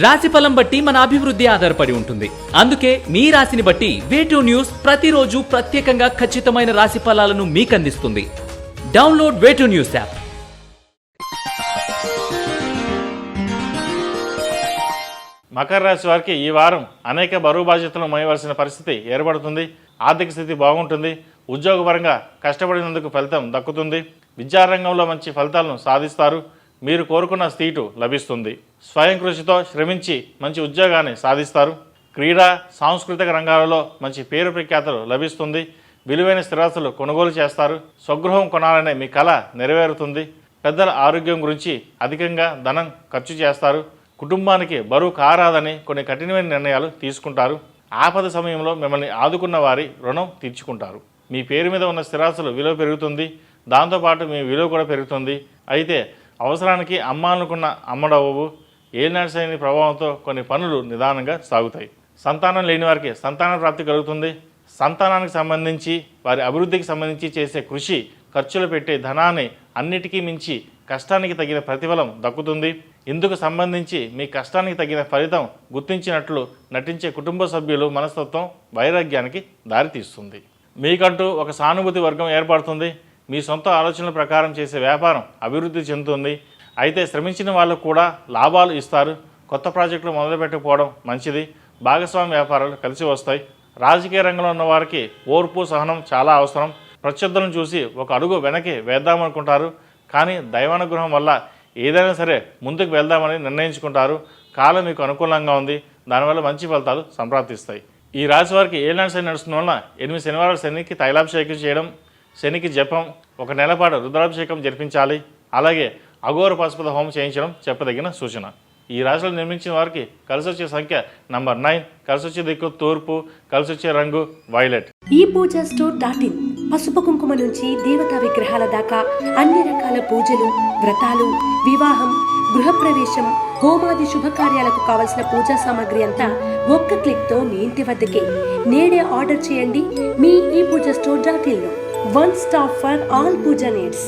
రాశిఫలం బట్టి మన అభివృద్ధి ఆధారపడి ఉంటుంది. అందుకే మీ రాశిని బట్టి వే2 న్యూస్ ప్రతిరోజు ప్రత్యేకంగా ఖచ్చితమైన రాశి ఫలాలను మీకు అందిస్తుంది. Download Way2 News app. మకర రాశి వారికి ఈ వారం అనేక బరువు బాధ్యతలు మోయవలసిన పరిస్థితి ఏర్పడుతుంది. ఆర్థిక స్థితి బాగుంటుంది. ఉద్యోగపరంగా కష్టపడినందుకు ఫలితం దక్కుతుంది. విద్యారంగంలో మంచి ఫలితాలను సాధిస్తారు. మీరు కోరుకున్న సీటు లభిస్తుంది. స్వయం కృషితో శ్రమించి మంచి ఉద్యోగాన్ని సాధిస్తారు. క్రీడా సాంస్కృతిక రంగాలలో మంచి పేరు ప్రఖ్యాతులు లభిస్తుంది. విలువైన స్థిరాస్తులు కొనుగోలు చేస్తారు. స్వగృహం కొనాలనే మీ కల నెరవేరుతుంది. పెద్దల ఆరోగ్యం గురించి అధికంగా ధనం ఖర్చు చేస్తారు. కుటుంబానికి బరువు కారాదని కొన్ని కఠినమైన నిర్ణయాలు తీసుకుంటారు. ఆపద సమయంలో మిమ్మల్ని ఆదుకున్న వారి రుణం తీర్చుకుంటారు. మీ పేరు మీద ఉన్న స్థిరాస్తులు విలువ పెరుగుతుంది. దాంతోపాటు మీ విలువ కూడా పెరుగుతుంది. అయితే అవసరానికి అమ్మాలనుకున్న అమ్మడవు. ఏలినాటి శని ప్రభావంతో కొన్ని పనులు నిదానంగా సాగుతాయి. సంతానం లేని వారికి సంతాన ప్రాప్తి కలుగుతుంది. సంతానానికి సంబంధించి వారి అభివృద్ధికి సంబంధించి చేసే కృషి, ఖర్చులు పెట్టే ధనాన్ని అన్నిటికీ మించి కష్టానికి తగిన ప్రతిఫలం దక్కుతుంది. ఇందుకు సంబంధించి మీ కష్టానికి తగిన ఫలితం గుర్తించినట్లు నటించే కుటుంబ సభ్యులు మనస్తత్వం వైరాగ్యానికి దారితీస్తుంది. మీకంటూ ఒక సానుభూతి వర్గం ఏర్పడుతుంది. మీ సొంత ఆలోచనల ప్రకారం చేసే వ్యాపారం అభివృద్ధి చెందుతుంది. అయితే శ్రమించిన వాళ్ళకు కూడా లాభాలు ఇస్తారు. కొత్త ప్రాజెక్టులు మొదలుపెట్టకపోవడం మంచిది. భాగస్వామి వ్యాపారాలు కలిసి వస్తాయి. రాజకీయ రంగంలో ఉన్న వారికి ఓర్పు, సహనం చాలా అవసరం. ప్రత్యర్థులను చూసి ఒక అడుగు వెనక్కి వేద్దామనుకుంటారు. కానీ దైవానుగ్రహం వల్ల ఏదైనా సరే ముందుకు వెళ్దామని నిర్ణయించుకుంటారు. కాలం మీకు అనుకూలంగా ఉంది. దానివల్ల మంచి ఫలితాలు సంప్రాప్తిస్తాయి. ఈ రాశి వారికి ఏలినాటి శని నడుస్తున్న వలన 8 శనివారాలు శనికి తైలాభిషేకం చేయడం, శనికి జపం, 1 నెల పాటు రుద్రాభిషేకం జరిపించాలి. అలాగే అఘోర పశుపత హోమం చేయించడం చెప్పదగిన సూచన. ఈ రాశిలో నిర్మించిన వారికి కలిసి వచ్చే సంఖ్య నంబర్ 9, కలిసి వచ్చే దిక్కు తూర్పు, కలిసి వచ్చే రంగు వైలెట్. ఈ పూజా స్టోర్.in పసుపు కుంకుమ నుంచి దేవతా విగ్రహాల దాకా అన్ని రకాల పూజలు, వ్రతాలు, వివాహం, గృహప్రవేశం, హోమాది శుభకార్యాలకు కావలసిన పూజా సామాగ్రి అంతా ఒక్క క్లిక్తో మీ ఇంటి వద్దకే. నేడే ఆర్డర్ చేయండి మీ ఈ పూజా స్టోర్.in లో. One stop for all puja needs.